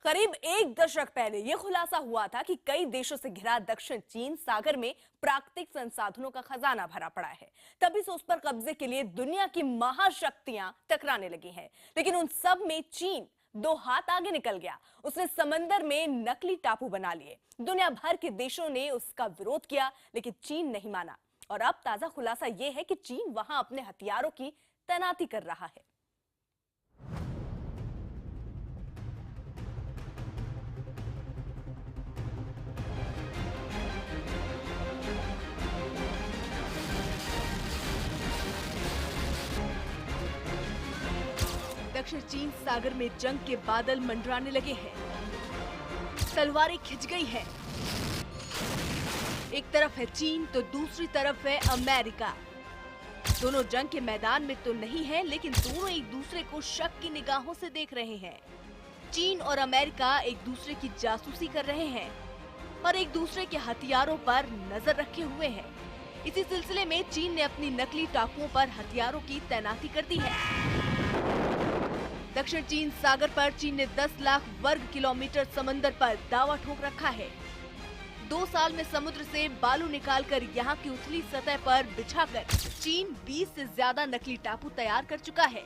करीब एक दशक पहले यह खुलासा हुआ था कि कई देशों से घिरा दक्षिण चीन सागर में प्राकृतिक संसाधनों का खजाना भरा पड़ा है। तभी से उस पर कब्जे के लिए दुनिया की महाशक्तियां टकराने लगी हैं। लेकिन उन सब में चीन दो हाथ आगे निकल गया। उसने समंदर में नकली टापू बना लिए। दुनिया भर के देशों ने उसका विरोध किया, लेकिन चीन नहीं माना। और अब ताजा खुलासा यह है कि चीन वहां अपने हथियारों की तैनाती कर रहा है। दक्षिण चीन सागर में जंग के बादल मंडराने लगे हैं। तलवारें खिंच गई हैं। एक तरफ है चीन तो दूसरी तरफ है अमेरिका। दोनों जंग के मैदान में तो नहीं है, लेकिन दोनों एक दूसरे को शक की निगाहों से देख रहे हैं। चीन और अमेरिका एक दूसरे की जासूसी कर रहे हैं और एक दूसरे के हथियारों पर नजर रखे हुए हैं। इसी सिलसिले में चीन ने अपनी नकली टापुओं पर हथियारों की तैनाती कर दी है। दक्षिण चीन सागर पर चीन ने 10 लाख वर्ग किलोमीटर समंदर पर दावा ठोक रखा है। 2 साल में समुद्र से बालू निकालकर यहाँ की उथली सतह पर बिछाकर चीन 20 से ज्यादा नकली टापू तैयार कर चुका है।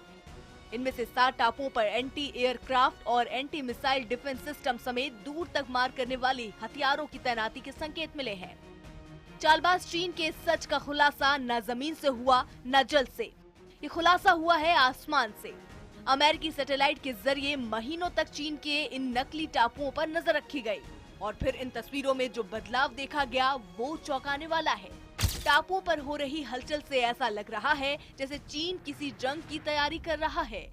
इनमें से 7 टापुओं पर एंटी एयरक्राफ्ट और एंटी मिसाइल डिफेंस सिस्टम समेत दूर तक मार करने वाली हथियारों की तैनाती के संकेत मिले हैं। चालबाज चीन के सच का खुलासा न जमीन से हुआ न जल से, ये खुलासा हुआ है आसमान से। अमेरिकी सैटेलाइट के जरिए महीनों तक चीन के इन नकली टापुओं पर नजर रखी गई और फिर इन तस्वीरों में जो बदलाव देखा गया वो चौंकाने वाला है। टापुओं पर हो रही हलचल से ऐसा लग रहा है जैसे चीन किसी जंग की तैयारी कर रहा है।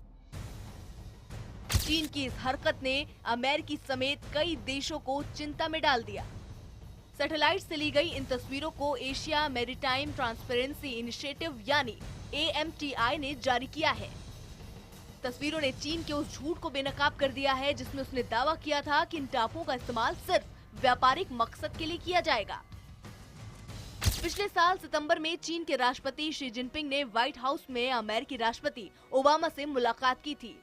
चीन की इस हरकत ने अमेरिकी समेत कई देशों को चिंता में डाल दिया। सैटेलाइट से ली गई इन तस्वीरों को एशिया मैरीटाइम ट्रांसपेरेंसी इनिशिएटिव यानी AMTI ने जारी किया है। तस्वीरों ने चीन के उस झूठ को बेनकाब कर दिया है जिसमें उसने दावा किया था कि इन टापुओं का इस्तेमाल सिर्फ व्यापारिक मकसद के लिए किया जाएगा। पिछले साल सितंबर में चीन के राष्ट्रपति शी जिनपिंग ने व्हाइट हाउस में अमेरिकी राष्ट्रपति ओबामा से मुलाकात की थी।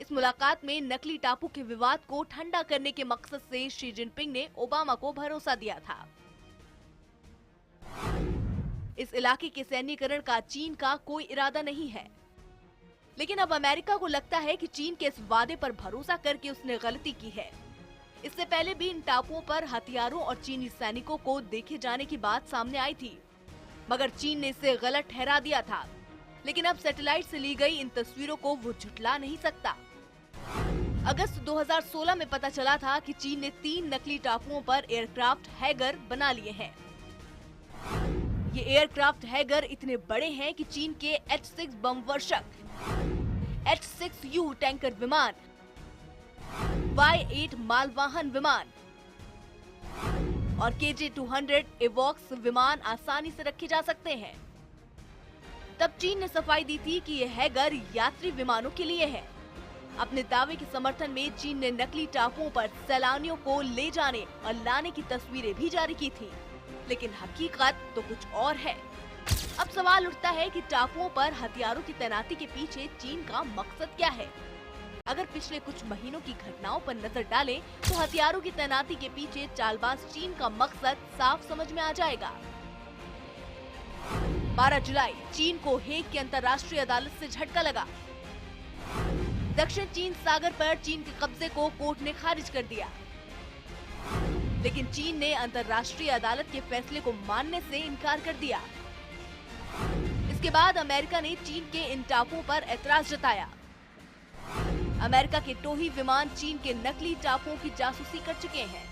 इस मुलाकात में नकली टापू के विवाद को ठंडा करने के मकसद से शी जिनपिंग ने ओबामा को भरोसा दिया था। इस इलाके के सैन्यीकरण का चीन का कोई इरादा नहीं है, लेकिन अब अमेरिका को लगता है कि चीन के इस वादे पर भरोसा करके उसने गलती की है। इससे पहले भी इन टापुओं पर हथियारों और चीनी सैनिकों को देखे जाने की बात सामने आई थी, मगर चीन ने इसे गलत ठहरा दिया था। लेकिन अब सैटेलाइट से ली गई इन तस्वीरों को वो झुठला नहीं सकता। अगस्त 2016 में पता चला था कि चीन ने 3 नकली टापुओं पर एयरक्राफ्ट हैगर बना लिए हैं। ये एयरक्राफ्ट हैगर इतने बड़े हैं कि चीन के H-6 बम वर्षक, H-6U टैंकर विमान, Y-8 मालवाहन विमान और KJ-200 एवॉक्स विमान आसानी से रखे जा सकते हैं। तब चीन ने सफाई दी थी कि यह हैगर यात्री विमानों के लिए है। अपने दावे के समर्थन में चीन ने नकली टापुओं पर सैलानियों को ले जाने और लाने की तस्वीरें भी जारी की थी, लेकिन हकीकत तो कुछ और है। अब सवाल उठता है कि टापुओं पर हथियारों की तैनाती के पीछे चीन का मकसद क्या है। अगर पिछले कुछ महीनों की घटनाओं पर नजर डालें, तो हथियारों की तैनाती के पीछे चालबाज चीन का मकसद साफ समझ में आ जाएगा। 12 जुलाई चीन को हेग की अंतर्राष्ट्रीय अदालत से झटका लगा। दक्षिण चीन सागर पर चीन के कब्जे को कोर्ट ने खारिज कर दिया, लेकिन चीन ने अंतर्राष्ट्रीय अदालत के फैसले को मानने से इनकार कर दिया। इसके बाद अमेरिका ने चीन के इन टापुओं पर ऐतराज जताया। अमेरिका के टोही विमान चीन के नकली टापुओं की जासूसी कर चुके हैं।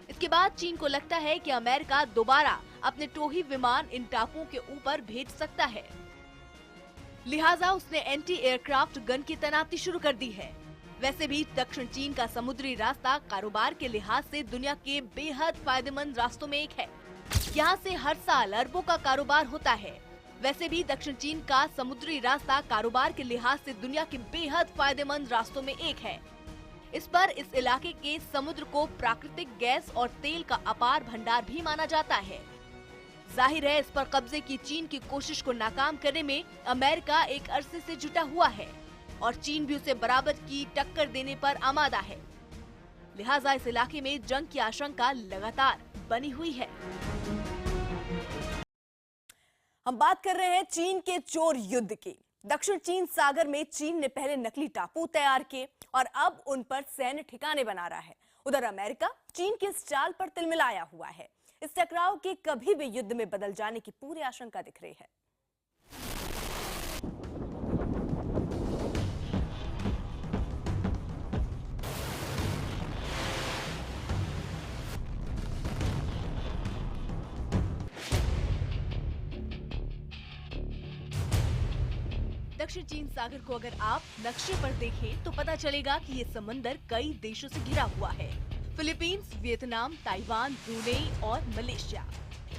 इसके बाद चीन को लगता है कि अमेरिका दोबारा अपने टोही विमान इन टापुओं के ऊपर भेज सकता है, लिहाजा उसने एंटी एयरक्राफ्ट गन की तैनाती शुरू कर दी है। वैसे भी दक्षिण चीन का समुद्री रास्ता कारोबार के लिहाज से दुनिया के बेहद फायदेमंद रास्तों में एक है। यहाँ से हर साल अरबों का कारोबार होता है। वैसे भी दक्षिण चीन का समुद्री रास्ता कारोबार के लिहाज से दुनिया के बेहद फायदेमंद रास्तों में एक है। इस पर इस इलाके के समुद्र को प्राकृतिक गैस और तेल का अपार भंडार भी माना जाता है। जाहिर है इस पर कब्जे की चीन की कोशिश को नाकाम करने में अमेरिका एक अरसे से जुटा हुआ है। और चीन भी उसे बराबर की टक्कर देने पर आमादा है। लिहाजा इस इलाके में जंग की आशंका लगातार बनी हुई है। हम बात कर रहे हैं चीन के चोर युद्ध की। दक्षिण चीन सागर में चीन ने पहले नकली टापू तैयार किए और अब उन पर सैन्य ठिकाने बना रहा है। उधर अमेरिका चीन के इस चाल पर तिलमिलाया हुआ है। इस टकराव के कभी भी युद्ध में बदल जाने की पूरी आशंका दिख रही है। दक्षिण चीन सागर को अगर आप नक्शे पर देखें तो पता चलेगा कि ये समंदर कई देशों से घिरा हुआ है। फिलीपींस, वियतनाम, ताइवान, ब्रूनेई और मलेशिया,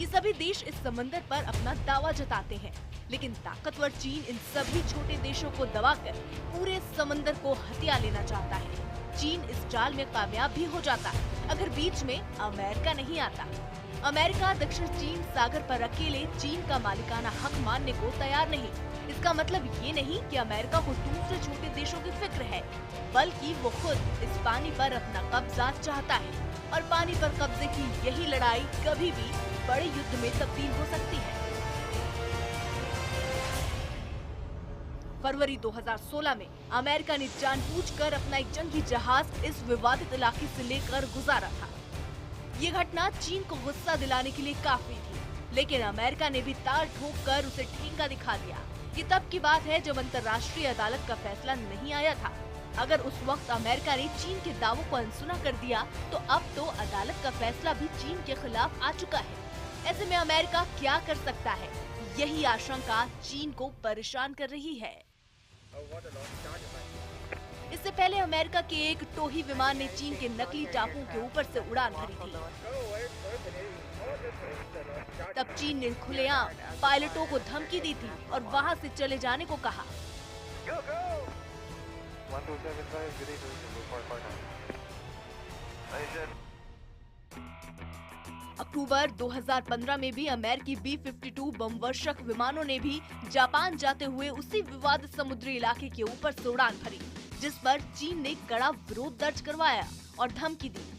ये सभी देश इस समंदर पर अपना दावा जताते हैं। लेकिन ताकतवर चीन इन सभी छोटे देशों को दबाकर पूरे समंदर को हथिया लेना चाहता है। चीन इस चाल में कामयाब भी हो जाता है अगर बीच में अमेरिका नहीं आता। अमेरिका दक्षिण चीन सागर पर अकेले चीन का मालिकाना हक मानने को तैयार नहीं। इसका मतलब ये नहीं कि अमेरिका को दूसरे छोटे देशों की फिक्र है, बल्कि वो खुद इस पानी पर अपना कब्जा चाहता है। और पानी पर कब्जे की यही लड़ाई कभी भी बड़े युद्ध में तब्दील हो सकती है। फरवरी 2016 में अमेरिका ने जानबूझकर अपना एक जंगी जहाज इस विवादित इलाके से लेकर गुजारा था। ये घटना चीन को गुस्सा दिलाने के लिए काफी थी, लेकिन अमेरिका ने भी तार ठोककर उसे ठेंगा दिखा दिया। ये तब की बात है जब अंतर्राष्ट्रीय अदालत का फैसला नहीं आया था। अगर उस वक्त अमेरिका ने चीन के दावों को अनसुना कर दिया तो अब तो अदालत का फैसला भी चीन के खिलाफ आ चुका है। ऐसे में अमेरिका क्या कर सकता है, यही आशंका चीन को परेशान कर रही है। इससे पहले अमेरिका के एक टोही विमान ने चीन के नकली टापुओं के ऊपर से उड़ान भरी थी। तब चीन ने खुलेआम पायलटों को धमकी दी थी और वहां से चले जाने को कहा। अक्टूबर 2015 में भी अमेरिकी B-52 बमवर्षक विमानों ने भी जापान जाते हुए उसी विवादित समुद्री इलाके के ऊपर से उड़ान भरी, जिस पर चीन ने कड़ा विरोध दर्ज करवाया और धमकी दी।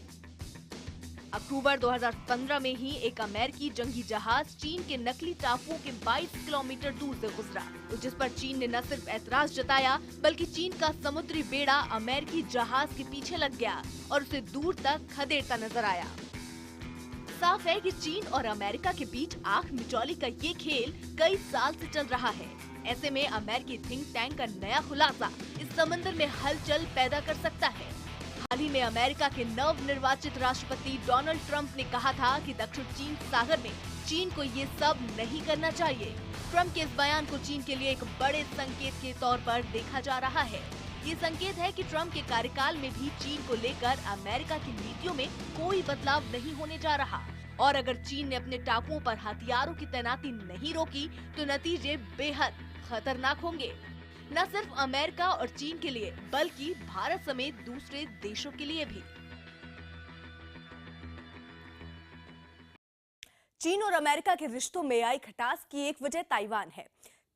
अक्टूबर 2015 में ही एक अमेरिकी जंगी जहाज चीन के नकली टापुओं के 22 किलोमीटर दूर से गुजरा, जिस पर चीन ने न सिर्फ ऐतराज जताया बल्कि चीन का समुद्री बेड़ा अमेरिकी जहाज के पीछे लग गया और उसे दूर तक खदेड़ता नजर आया। साफ है कि चीन और अमेरिका के बीच आंख मिचौली का ये खेल कई साल से चल रहा है। ऐसे में अमेरिकी थिंक टैंक का नया खुलासा इस समंदर में हलचल पैदा कर सकता है। हाल ही में अमेरिका के नव निर्वाचित राष्ट्रपति डोनाल्ड ट्रंप ने कहा था कि दक्षिण चीन सागर में चीन को ये सब नहीं करना चाहिए। ट्रंप के इस बयान को चीन के लिए एक बड़े संकेत के तौर पर देखा जा रहा है। ये संकेत है कि ट्रंप के कार्यकाल में भी चीन को लेकर अमेरिका की नीतियों में कोई बदलाव नहीं होने जा रहा। और अगर चीन ने अपने टापुओं पर हथियारों की तैनाती नहीं रोकी तो नतीजे बेहद खतरनाक होंगे, न सिर्फ अमेरिका और चीन के लिए बल्कि भारत समेत दूसरे देशों के लिए भी। चीन और अमेरिका के रिश्तों में आई खटास की एक वजह ताइवान है।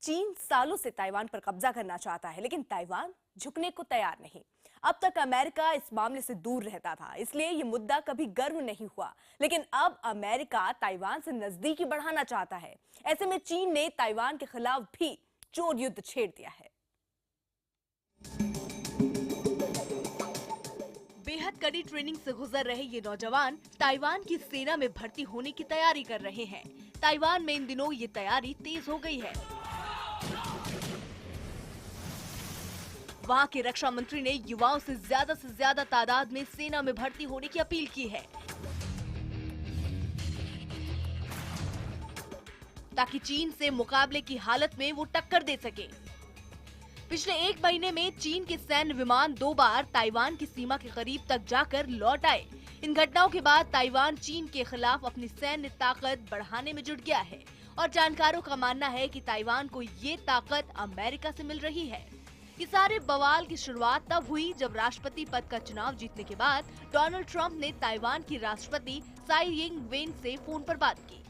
चीन सालों से ताइवान पर कब्जा करना चाहता है, लेकिन ताइवान झुकने को तैयार नहीं। अब तक अमेरिका इस मामले से दूर रहता था, इसलिए ये मुद्दा कभी गर्म नहीं हुआ। लेकिन अब अमेरिका ताइवान से नजदीकी बढ़ाना चाहता है। ऐसे में चीन ने ताइवान के खिलाफ भी चोर युद्ध छेड़ दिया है। बेहद कड़ी ट्रेनिंग से गुजर रहे ये नौजवान ताइवान की सेना में भर्ती होने की तैयारी कर रहे हैं। ताइवान में इन दिनों ये तैयारी तेज हो गई है। वहां के रक्षा मंत्री ने युवाओं से ज्यादा तादाद में सेना में भर्ती होने की अपील की है, ताकि चीन से मुकाबले की हालत में वो टक्कर दे सके। पिछले एक महीने में चीन के सैन्य विमान 2 बार ताइवान की सीमा के करीब तक जाकर लौट आए। इन घटनाओं के बाद ताइवान चीन के खिलाफ अपनी सैन्य ताकत बढ़ाने में जुट गया है और जानकारों का मानना है कि ताइवान को ये ताकत अमेरिका से मिल रही है। ये सारे बवाल की शुरुआत तब हुई जब राष्ट्रपति पद का चुनाव जीतने के बाद डोनाल्ड ट्रंप ने ताइवान की राष्ट्रपति साई इंग वेन से फोन पर बात की।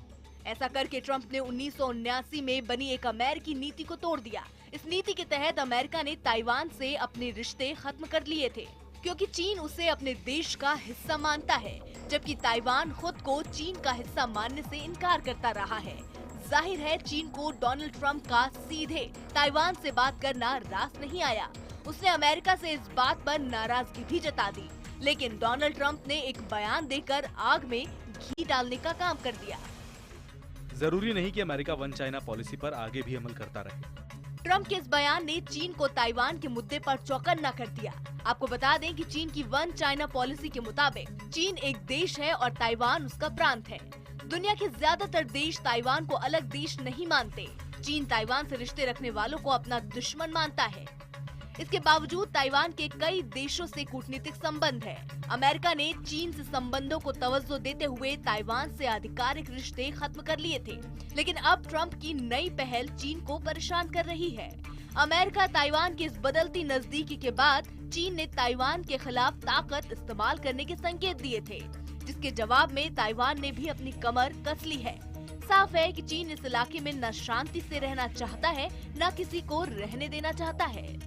ऐसा करके ट्रंप ने 1979 में बनी एक अमेरिकी नीति को तोड़ दिया। इस नीति के तहत अमेरिका ने ताइवान से अपने रिश्ते खत्म कर लिए थे, क्योंकि चीन उसे अपने देश का हिस्सा मानता है, जबकि ताइवान खुद को चीन का हिस्सा मानने से इनकार करता रहा है। जाहिर है चीन को डोनाल्ड ट्रंप का सीधे ताइवान से बात करना रास नहीं आया। उसने अमेरिका से इस बात पर नाराजगी भी जता दी, लेकिन डोनाल्ड ट्रंप ने एक बयान देकर आग में घी डालने का काम कर दिया। जरूरी नहीं कि अमेरिका वन चाइना पॉलिसी पर आगे भी अमल करता रहे। ट्रंप के इस बयान ने चीन को ताइवान के मुद्दे पर चौकन्ना कर दिया। आपको बता दें कि चीन की वन चाइना पॉलिसी के मुताबिक चीन एक देश है और ताइवान उसका प्रांत है। दुनिया के ज्यादातर देश ताइवान को अलग देश नहीं मानते। चीन ताइवान से रिश्ते रखने वालों को अपना दुश्मन मानता है। इसके बावजूद ताइवान के कई देशों से कूटनीतिक संबंध है। अमेरिका ने चीन से संबंधों को तवज्जो देते हुए ताइवान से आधिकारिक रिश्ते खत्म कर लिए थे, लेकिन अब ट्रंप की नई पहल चीन को परेशान कर रही है। अमेरिका ताइवान की इस बदलती नजदीकी के बाद चीन ने ताइवान के खिलाफ ताकत इस्तेमाल करने के संकेत दिए थे, जिसके जवाब में ताइवान ने भी अपनी कमर कस ली है। साफ है कि चीन इस इलाके में न शांति से रहना चाहता है, न किसी को रहने देना चाहता है।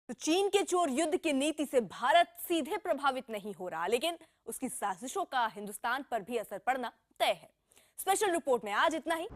तो चीन के चोर युद्ध की नीति से भारत सीधे प्रभावित नहीं हो रहा, लेकिन उसकी साजिशों का हिंदुस्तान पर भी असर पड़ना तय है। स्पेशल रिपोर्ट में आज इतना ही।